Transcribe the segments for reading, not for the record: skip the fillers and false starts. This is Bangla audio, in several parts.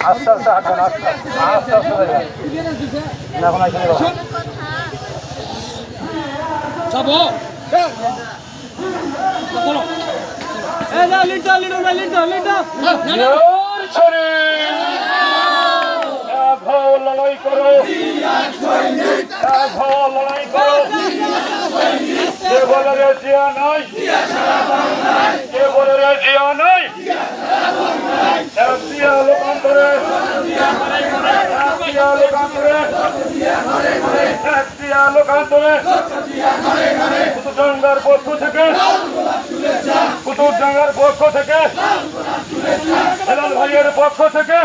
আস্তে আস্তে হাঁটেন, আস্তে আস্তে এখন লড়াই করো, লড়াই করো, কে বলে রে জিয়া নাই, কে বলে রে জিয়া নাই, জিয়া লোকান্তরে, জিয়া লোকান্তরে, জিয়া লোকান্তরে, কুতুবডাঙ্গার পক্ষ থেকে, কুতুবডাঙ্গার পক্ষ থেকে, হেলাল ভাইয়ের পক্ষ থেকে,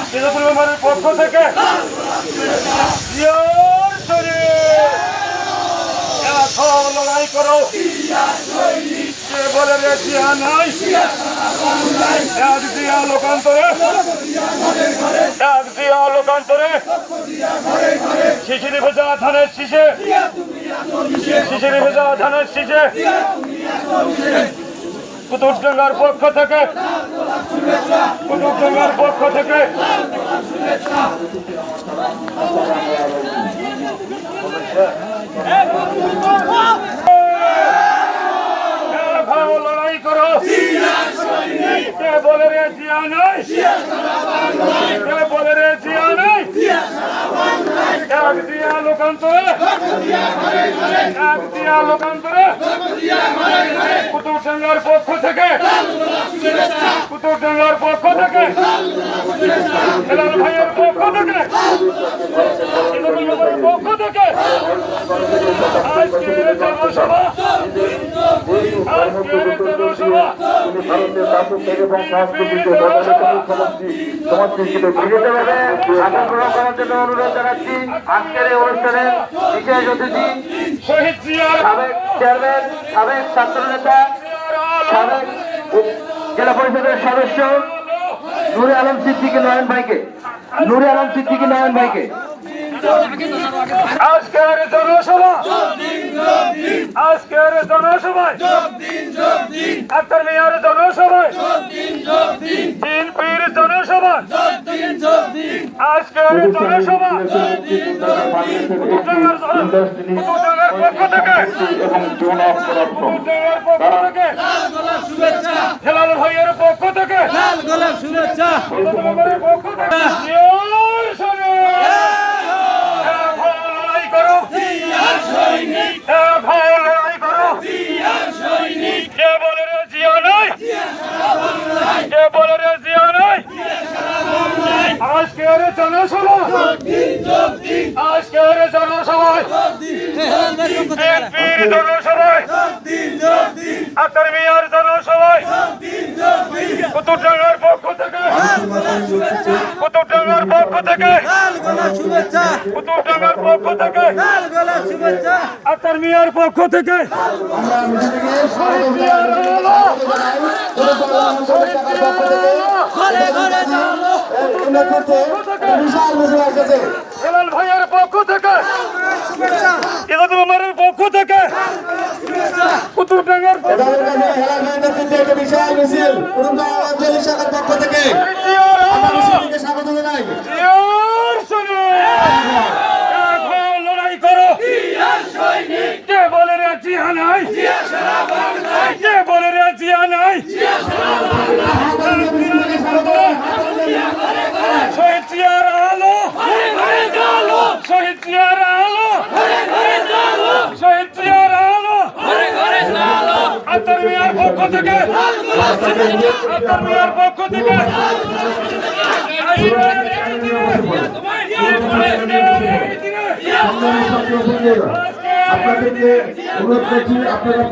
সিরাজুল ইসলামের পক্ষ থেকে, জিয়ার শরীর এখন লড়াই করো, কে বলে রে জিয়া নাই, এক জিয়া লোকান্তরে, এক জিয়া লোকান্তরে, শিশিরি ভেজা ধানের শীষে, শিশিরি ভেজা ধানের শীষে, কুতুবডাঙ্গার পক্ষ থেকে, কুতুবডাঙ্গার পক্ষ থেকে লড়াই করো, কে বলে রে জিয়া নাই, কে বলে রে জিয়া নাই, এক জিয়া লোকান্তরে, এক জিয়া লোকান্তরে, কুতুবডাঙ্গার পক্ষ থেকে, কুতুবডাঙ্গার পক্ষ থেকে, হেলাল ভাইয়ের পক্ষ থেকে, পক্ষ থেকে আজকের জনসভা, আজকের জনসভা ভারতের শাসক এবং সংস্কৃতিকে সমাজকে ফিরে যাবে আসন গ্রহণ করার জন্য অনুরোধ জানাচ্ছি। আজকের এই অনুষ্ঠানের বিশেষ অতিথি শহীদ জিয়ার সাবেক চেয়ারম্যান, সাবেক ছাত্র নেতা, সাবেক জেলা পরিষদের সদস্য নুরে আলম সিদ্দিকী নয়ন ভাইকে, নুরে আলম সিদ্দিকী নয়ন ভাইকে আজকের জনসভা, আজকের জনসভায় আক্তার মিয়ার জনসভায়, বিএনপির জনসভায়, আজকের জনসভা কুতুবডাঙ্গার পক্ষ থেকে, কুতুবডাঙ্গার পক্ষ থেকে, হেলাল ভাইয়ের পক্ষ থেকে, শুভেচ্ছা পক্ষ থেকে আজকের জনসভা, আজকের জনসভায়, বিএনপির জনসভায়, আক্তার মিয়ার জনসভায়, কুতুবডাঙ্গার পক্ষ থেকে, কুতুবডাঙ্গার পক্ষ থেকে, কুতুবডাঙ্গার পক্ষ থেকে, আক্তার মিয়ার পক্ষ থেকে, হেলাল ভাইয়ের পক্ষ থেকে, সিরাজুল ইসলামের পক্ষ থেকে, কুতুবডাঙ্গার বিশাল মিছিল কুতুবডাঙ্গা শাখার পক্ষ থেকে স্বাগত জানাই। লড়াই করো, কে বলে রে জিয়া নাই, কে বলে রে জিয়া নাই, শহীদ জিয়ার আলো, শহীদ জিয়ার আলো, শহীদ জিয়ার আলো, আক্তার মিয়ার পক্ষ থেকে, আক্তার মিয়ার পক্ষ থেকে আপনাদেরকে অনুরোধ করছি আপনারা